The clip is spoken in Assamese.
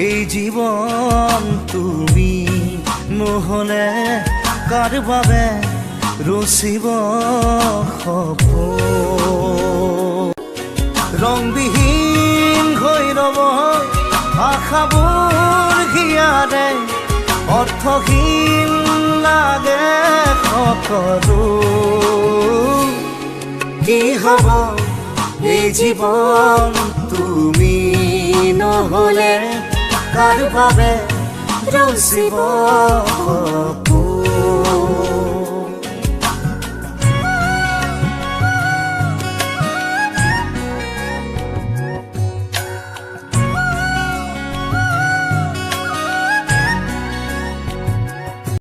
এই জীৱন তুমি নহ'লে কাৰ বাবে ৰচিব সপোন ৰংবিহীন হৈ ৰ'ব আশাবোৰ হিয়াৰে অৰ্থহীন লাগে সকলো কি হ'ব এই জীৱন তুমি নহ'লে কাৰ বাবে ৰচিব